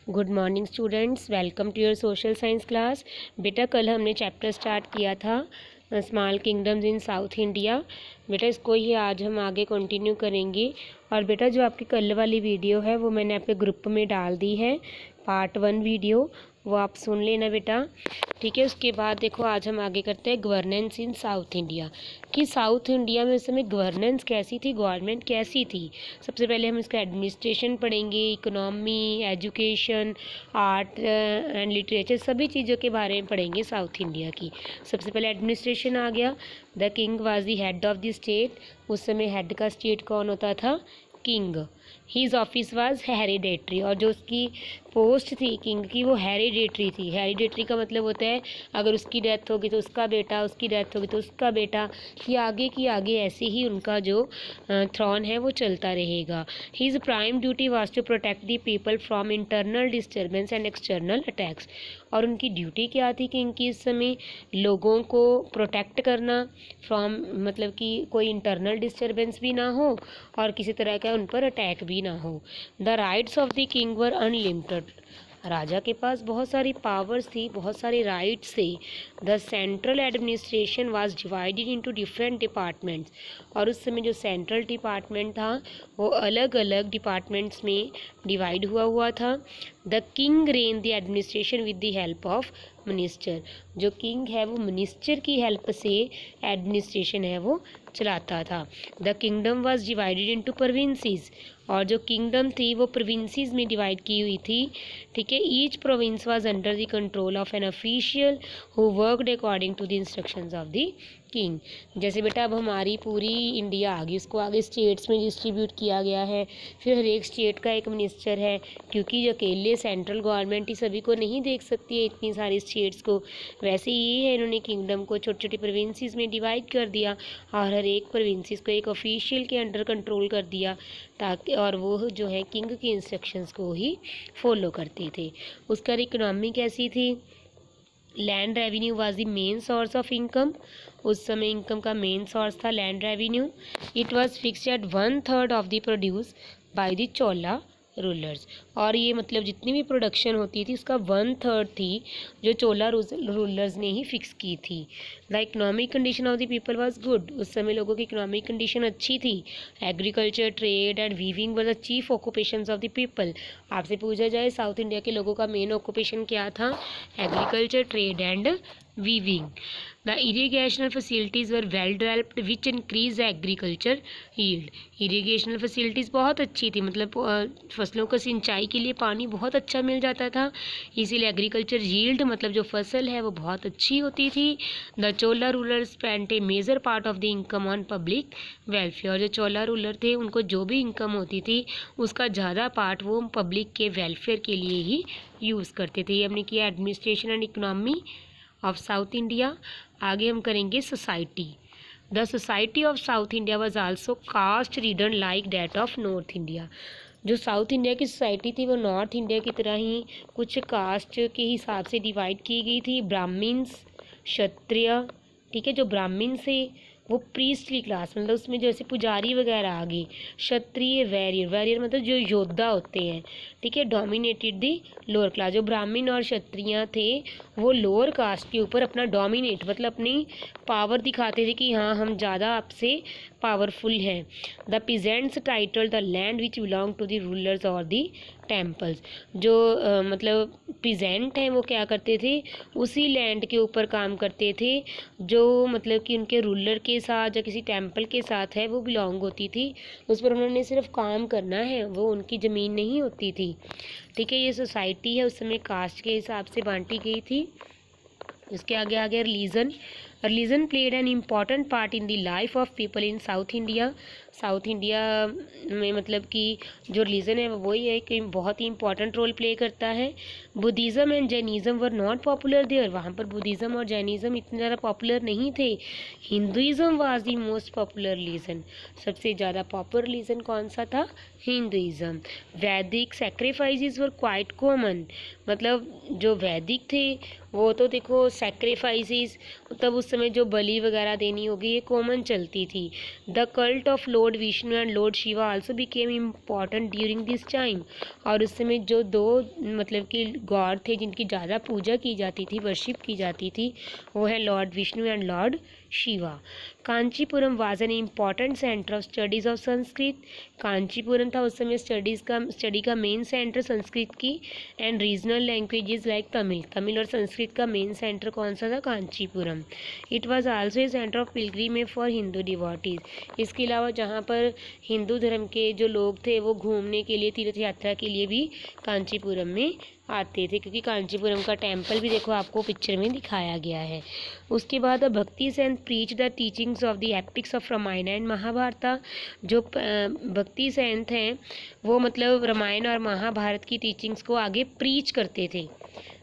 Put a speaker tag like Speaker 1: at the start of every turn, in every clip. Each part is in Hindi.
Speaker 1: Good morning students, welcome to your social science class. बेटा कल हमने चैप्टर स्टार्ट किया था small kingdoms in South India. बेटा इसको ही आज हम आगे कंटिन्यू करेंगे। और बेटा जो आपकी कल वाली वीडियो है वो मैंने आपके ग्रुप में डाल दी है, पार्ट 1 वीडियो, वो आप सुन लेना बेटा, ठीक है। उसके बाद देखो आज हम आगे करते हैं गवर्नेंस इन साउथ इंडिया, कि साउथ इंडिया में उस समय गवर्नेंस कैसी थी, गवर्नमेंट कैसी थी। सबसे पहले हम इसका एडमिनिस्ट्रेशन पढ़ेंगे, economy, education, art and literature, सभी चीज़ों के बारे में पढ़ेंगे साउथ इंडिया की। सबसे पहले एडमिनिस्ट्रेशन आ गया। The king was the head of the state. उस समय हेड का स्टेट कौन होता था? King. His office was hereditary, और जो उसकी पोस्ट थी किंग की वो हेरिडेटरी थी। हेरिडेटरी का मतलब होता है अगर उसकी डेथ होगी तो उसका बेटा, उसकी डेथ होगी तो उसका बेटा, ये आगे की आगे ऐसे ही उनका जो थ्रॉन है वो चलता रहेगा। His prime duty was to protect the people from internal disturbance and external attacks. और उनकी ड्यूटी क्या थी किंग की इस समय? लोगों को प्रोटेक्ट करना फ्रॉम, मतलब कि कोई इंटरनल डिस्टर्बेंस भी ना हो और किसी तरह का उन पर अटैक भी ना हो। The rights of the king were unlimited. राजा के पास बहुत सारी पावर्स थी, बहुत सारे राइट्स थे। The central administration was divided into different departments. और उस समय जो सेंट्रल डिपार्टमेंट था वो अलग अलग डिपार्टमेंट्स में डिवाइड हुआ था। The king rain the administration with the help of minister. जो किंग है वो मिनिस्टर की हेल्प से एडमिनिस्ट्रेशन है वो चलाता था। The kingdom was divided into provinces. और जो किंगडम थी वो प्रोविंसेस में डिवाइड की हुई थी, ठीक है। Each province was under the control of an official who worked according to the instructions of the king. जैसे बेटा अब हमारी पूरी इंडिया आ गई, इसको आगे स्टेट्स में डिस्ट्रीब्यूट किया गया है। फिर हर एक स्टेट का एक मिनिस्टर है, क्योंकि अकेले सेंट्रल गवर्नमेंट ही सभी को नहीं देख सकती है इतनी सारी स्टेट्स को। वैसे ही है, इन्होंने किंगडम को छोटी छोटी प्रोविंसेस में डिवाइड कर दिया और हर एक प्रोविंसेस को एक ऑफिशियल के अंडर कंट्रोल कर दिया, ताकि और वो जो है किंग की इंस्ट्रक्शंस को ही फॉलो करते थे। उसका इकोनॉमी कैसी थी? Land revenue was the main source of income. उस समय इनकम का मेन सोर्स था land revenue. It was fixed at 1/3 of the produce by the Chola rulers. और ये मतलब जितनी भी प्रोडक्शन होती थी उसका 1/3 थी जो चोला रूलर्स ने ही फिक्स की थी। The economic condition of the people was good. उस समय लोगों की इकोनॉमिक कंडीशन अच्छी थी। Agriculture, trade and weaving were the chief occupations of the people. आपसे पूछा जाए साउथ इंडिया के लोगों का मेन ऑक्यूपेशन क्या था? Agriculture, trade and weaving. The irrigational facilities were well developed which increase agriculture yield. Irrigational facilities बहुत अच्छी थी, मतलब फसलों को सिंचाई के लिए पानी बहुत अच्छा मिल जाता था, इसीलिए एग्रीकल्चर यील्ड मतलब जो फसल है वो बहुत अच्छी होती थी। The Chola rulers spent a major part of the income on public welfare. जो चोला रूलर थे उनको जो भी इनकम होती थी उसका ज़्यादा पार्ट वो पब्लिक के वेलफेयर के लिए ही यूज़ करते थे। ये हमने किया administration and economy of South India. आगे हम करेंगे society. The society of South India was also caste ridden like that of North India. जो साउथ इंडिया की सोसाइटी थी वो नॉर्थ इंडिया की तरह ही कुछ कास्ट के हिसाब से डिवाइड की गई थी। ब्राह्मण्स, क्षत्रिय, ठीक है। जो ब्राह्मण से वो प्रीस्टली क्लास, मतलब उसमें जैसे पुजारी वगैरह आ गई। क्षत्रिय, वैरियर, वैरियर मतलब जो योद्धा होते हैं, ठीक है। Dominated the lower class. जो ब्राह्मण और क्षत्रिय थे वो लोअर कास्ट के ऊपर अपना डोमिनेट मतलब अपनी पावर दिखाते थे कि हाँ हम ज़्यादा आपसे पावरफुल हैं। The peasants title the land which belong to the rulers और दी टेम्पल्स। जो मतलब पीजेंट हैं वो क्या करते थे? उसी लैंड के ऊपर काम करते थे जो मतलब कि उनके रूलर के साथ या किसी टेम्पल के साथ है वो बिलोंग होती थी। उस पर उन्होंने सिर्फ काम करना है, वो उनकी ज़मीन नहीं होती थी, ठीक है। ये सोसाइटी है उस समय कास्ट के हिसाब से बांटी गई थी। इसके आगे आ गया religion. Religion played an important part in the life of people in South India. South India में मतलब कि जो रिलीजन है वही है कि बहुत ही इंपॉर्टेंट रोल प्ले करता है। Buddhism and Jainism were not popular there. वहाँ पर बुद्धिज़्म और जैनिज़्म इतने ज़्यादा पॉपुलर नहीं थे। Hinduism was the most popular religion. सबसे ज़्यादा पॉपुलर रिलीजन कौन सा था? हिंदुइज़्म। वैदिक सेक्रीफाइसेस वर क्वाइट कॉमन। मतलब जो वैदिक थे वो तो देखो सेक्रीफाइसेस, तब उस समय जो बलि वगैरह देनी होगी ये कॉमन चलती थी। The cult of Lord Vishnu and Lord Shiva also became important during this time. और उस समय जो दो मतलब कि गॉड थे जिनकी ज़्यादा पूजा की जाती थी, वर्शिप की जाती थी, वो है Lord Vishnu and Lord Shiva. Kanchipuram was an important centre of studies of Sanskrit. Kanchipuram था उस समय स्टडी का मेन सेंटर संस्कृत की। And regional languages like Tamil और संस्कृत का मेन सेंटर कौन सा था? Kanchipuram. It was also a centre of pilgrimage for Hindu devotees. इसके अलावा जहाँ पर हिंदू धर्म के जो लोग थे वो घूमने के लिए, तीर्थ यात्रा के लिए भी कांचीपुरम में आते थे, क्योंकि कांचीपुरम का टेम्पल भी देखो आपको पिक्चर में दिखाया गया है। उसके बाद Bhakti saints preach the teachings of the epics of Ramayana and Mahabharata. जो भक्ति सेन हैं वो मतलब रामायण और महाभारत की टीचिंग्स को आगे प्रीच करते थे,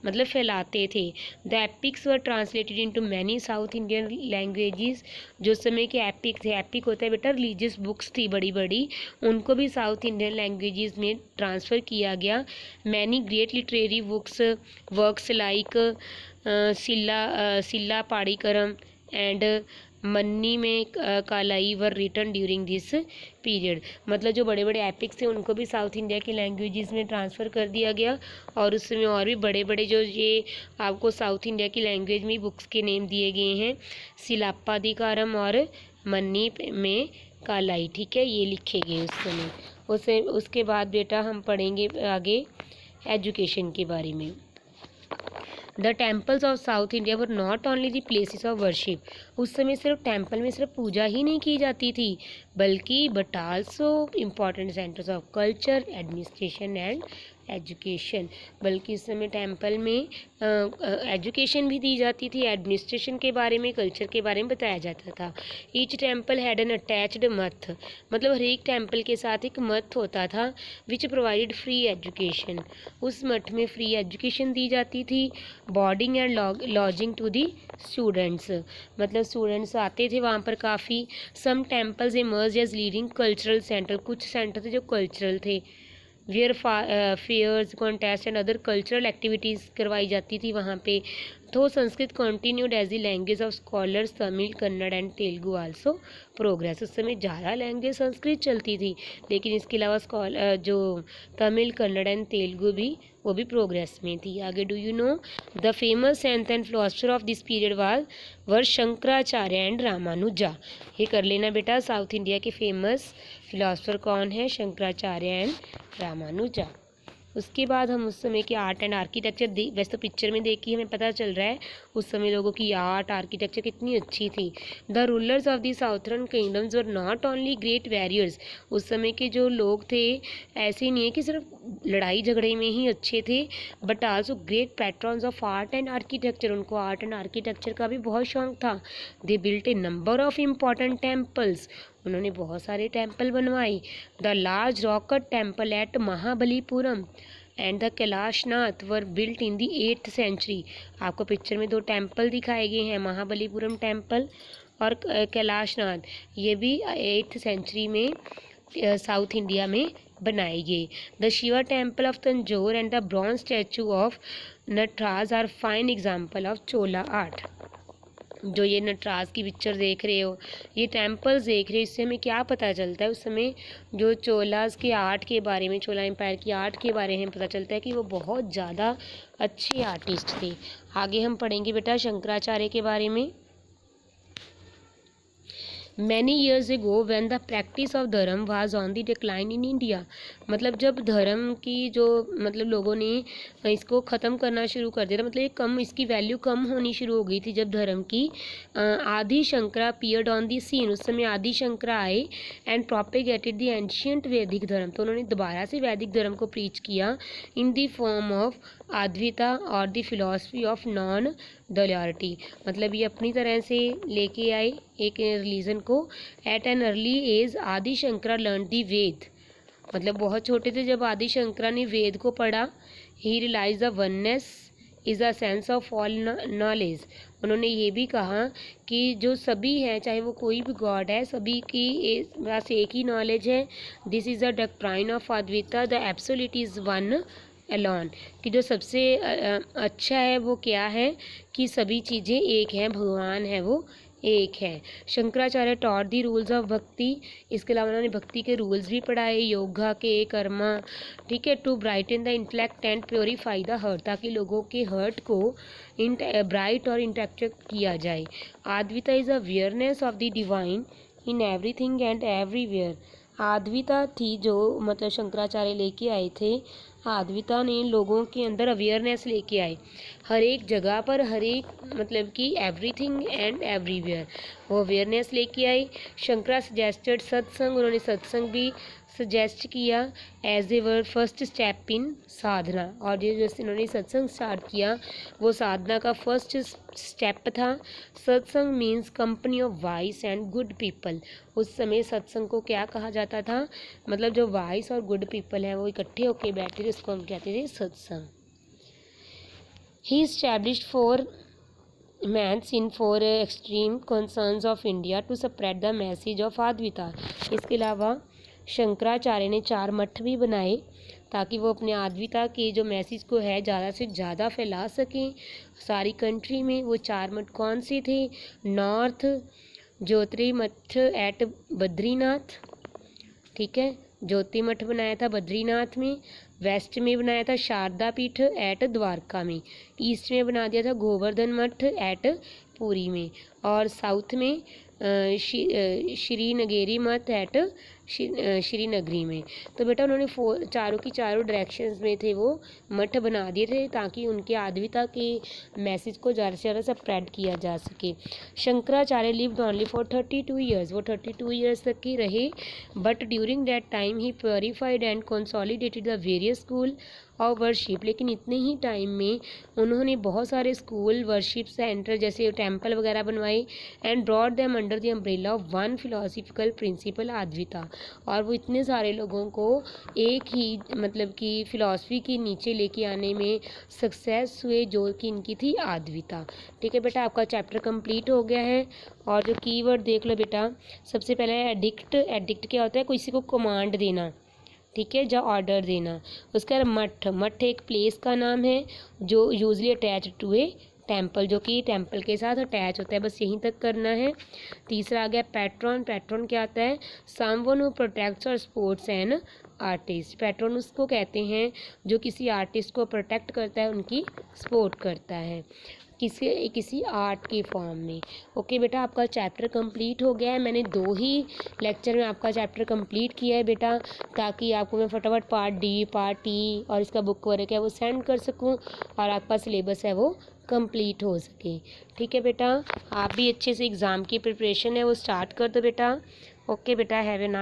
Speaker 1: मतलब फैलाते थे। The epics were translated into many South Indian languages. जो समय के एपिक थे, एपिक होता है बेटा रिलीजियस बुक्स थी बड़ी बड़ी, उनको भी साउथ इंडियन लैंग्वेजेस में ट्रांसफ़र किया गया। Many great literary books works like Silappatikaram and Manimekalai were written during this period. मतलब जो बड़े बड़े एपिक्स थे उनको भी साउथ इंडिया की लैंग्वेजेस में ट्रांसफ़र कर दिया गया। और उसमें और भी बड़े बड़े जो ये आपको साउथ इंडिया की लैंग्वेज में बुक्स के नेम दिए गए हैं, सिलाप्पादिकारम और मन्नी में कालाई, ठीक है, ये लिखे गए उस समय। उसके बाद बेटा हम पढ़ेंगे आगे एजुकेशन के बारे में। The temples of South India were not only the places of worship. उस समय सिर्फ टेम्पल में सिर्फ पूजा ही नहीं की जाती थी, बल्कि but also important centres of culture, administration and education. बल्कि इस समय टेम्पल में एजुकेशन भी दी जाती थी, एडमिनिस्ट्रेशन के बारे में, कल्चर के बारे में बताया जाता था। Each temple had an attached मठ। मतलब हर एक टेम्पल के साथ एक मठ होता था, विच प्रोवाइडेड फ्री एजुकेशन। उस मठ में फ्री एजुकेशन दी जाती थी। Boarding and lodging to the students. मतलब स्टूडेंट्स आते थे वहाँ पर काफ़ी। Some temples emerge as leading cultural centre. कुछ सेंटर थे जो कल्चरल थे, where fairs, contest and other cultural activities करवाई जाती थी वहाँ पे। तो Sanskrit continued as the language of scholars, Tamil, Kannada and Telugu also progress. उस समय ज़्यादा लैंग्वेज संस्कृत चलती थी, लेकिन इसके अलावा जो तमिल, कन्नड़ एंड तेलुगु भी वो भी प्रोग्रेस में थी। आगे do you know the famous saint and philosopher of this period were Shankaracharya and Ramanuja. ये कर लेना बेटा, साउथ इंडिया के फेमस फिलोसफर कौन है? शंकराचार्य एंड रामानुजा। उसके बाद हम उस समय के आर्ट एंड आर्किटेक्चर वैसे तो पिक्चर में देख के हमें पता चल रहा है उस समय लोगों की आर्ट आर्किटेक्चर कितनी अच्छी थी। The rulers of the southern kingdoms were not only great warriors. उस समय के जो लोग थे ऐसे ही नहीं है कि सिर्फ लड़ाई झगड़े में ही अच्छे थे, but also great patrons of art and architecture. उनको आर्ट एंड आर्किटेक्चर का भी बहुत शौक था। They built a number of important temples. उन्होंने बहुत सारे टेम्पल बनवाए। The large rock cut temple at Mahabalipuram and the Kailashnath were built in the 8th century. आपको पिक्चर में दो टेम्पल दिखाए गए हैं, महाबलीपुरम टेम्पल और कैलाशनाथ। ये भी 8th सेंचुरी में साउथ इंडिया में बनाए गए। The Shiva temple of Tanjore and the bronze statue of Nataraja are fine example of Chola art. जो ये नटराज की पिक्चर देख रहे हो, ये टेम्पल्स देख रहे हो, इससे हमें क्या पता चलता है? उस समय जो चोलास के आर्ट के बारे में, चोला एम्पायर की आर्ट के बारे में पता चलता है कि वो बहुत ज़्यादा अच्छे आर्टिस्ट थे। आगे हम पढ़ेंगे बेटा शंकराचार्य के बारे में। Many years ago when the practice of dharma was on the decline in India. मतलब जब धर्म की जो मतलब लोगों ने इसको ख़त्म करना शुरू कर दिया था, मतलब ये कम, इसकी वैल्यू कम होनी शुरू हो गई थी जब धर्म की। Adi Shankara appeared on the scene. उस समय आदि शंकरा आए एंड प्रोपेगेटेड द एंशियंट वैदिक धर्म। तो उन्होंने दोबारा से वैदिक धर्म को प्रीच किया in the form of Advaita और the philosophy of non duality. मतलब ये अपनी तरह से लेके आए एक रिलीजन को। एट एन अर्ली एज आदि शंकरा लर्न दी वेद। मतलब बहुत छोटे थे जब आदि शंकरा ने वेद को पढ़ा। He realise the oneness is a sense of all knowledge. उन्होंने ये भी कहा कि जो सभी हैं, चाहे वो कोई भी गॉड है, सभी की बस एक ही नॉलेज है। This is the doctrine of Advaita, the absolute is one alone, कि जो सबसे अच्छा है वो क्या है कि सभी चीज़ें एक हैं, भगवान है वो एक है। Shankaracharya taught the rules of भक्ति, इसके अलावा उन्होंने भक्ति के रूल्स भी पढ़ाए, योगा के, कर्मा, ठीक है, to brighten the intellect and purify the heart, ताकि लोगों के हर्ट को ब्राइट और इंटेक्ट किया जाए। Advaita is awareness of the divine in everything and everywhere. Advaita थी जो मतलब शंकराचार्य लेके आए थे, अद्विता ने लोगों के अंदर अवेयरनेस लेके आए, हर एक जगह पर, हर एक मतलब कि एवरीथिंग एंड एवरीवेयर वो अवेयरनेस लेके आए। शंकरा सजेस्टेड सत्संग, उन्होंने सत्संग भी सजेस्ट किया as a very first step in sadhana, और जैसे इन्होंने सत्संग स्टार्ट किया वो साधना का फर्स्ट स्टेप था। सत्संग means company of vice and good people. उस समय सत्संग को क्या कहा जाता था, मतलब जो वाइस और गुड पीपल हैं वो इकट्ठे होकर बैठे थे, उसको हम कहते थे सत्संग। ही established 4 months in 4 extreme concerns of India to spread the message of Advaita। इसके अलावा शंकराचार्य ने 4 मठ भी बनाए ताकि वो अपने अद्विता के जो मैसेज को है ज़्यादा से ज़्यादा फैला सकें सारी कंट्री में। वो 4 मठ कौन से थे? नॉर्थ ज्योति मठ एट बद्रीनाथ, ठीक है, ज्योति मठ बनाया था बद्रीनाथ में। वेस्ट में बनाया था शारदा पीठ एट द्वारका में। ईस्ट में बना दिया था गोवर्धन मठ एट पुरी में। और साउथ में श्रीनगेरी मठ एट श्रीनगरी में। तो बेटा उन्होंने चारों की चारों डायरेक्शंस में थे वो मठ बना दिए थे ताकि उनके अद्विता के मैसेज को ज़्यादा से ज़्यादा स्प्रेड किया जा सके। Shankaracharya lived only for 32 years, वो 32 ईयर्स तक ही रहे, बट ड्यूरिंग दैट टाइम ही purified and consolidated the various school of worship. लेकिन इतने ही टाइम में उन्होंने बहुत सारे स्कूल, वर्शिप सेंटर जैसे टेम्पल वगैरह बनवाए and brought them under the umbrella of one philosophical principle Advaita. और वो इतने सारे लोगों को एक ही मतलब कि फिलॉसफी के नीचे लेके आने में सक्सेस हुए जो कि इनकी थी अद्विता। ठीक है बेटा, आपका चैप्टर कंप्लीट हो गया है। और जो कीवर्ड देख लो बेटा, सबसे पहले एडिक्ट। एडिक्ट क्या होता है? किसी को कमांड देना, ठीक है, या ऑर्डर देना। उसके बाद मठ। मठ एक प्लेस का नाम है जो usually attach to a temple, जो कि टेम्पल के साथ अटैच होता है, बस यहीं तक करना है। तीसरा आ गया पैट्रॉन। पैट्रॉन क्या आता है? समवन हु प्रोटेक्ट्स और स्पोर्ट्स एन आर्टिस्ट। पैट्रॉन उसको कहते हैं जो किसी आर्टिस्ट को प्रोटेक्ट करता है, उनकी सपोर्ट करता है किसी आर्ट के फॉर्म में। ओके बेटा, आपका चैप्टर कंप्लीट हो गया है। मैंने 2 ही लेक्चर में आपका चैप्टर कंप्लीट किया है बेटा, ताकि आपको मैं फटाफट पार्ट डी, पार्ट ई और इसका बुक वर्क है वो सेंड कर सकूं और आपका सिलेबस है वो कंप्लीट हो सके। ठीक है बेटा, आप भी अच्छे से एग्ज़ाम की प्रिपरेशन है वो स्टार्ट कर दो बेटा। ओके बेटा, हैव ए नाइस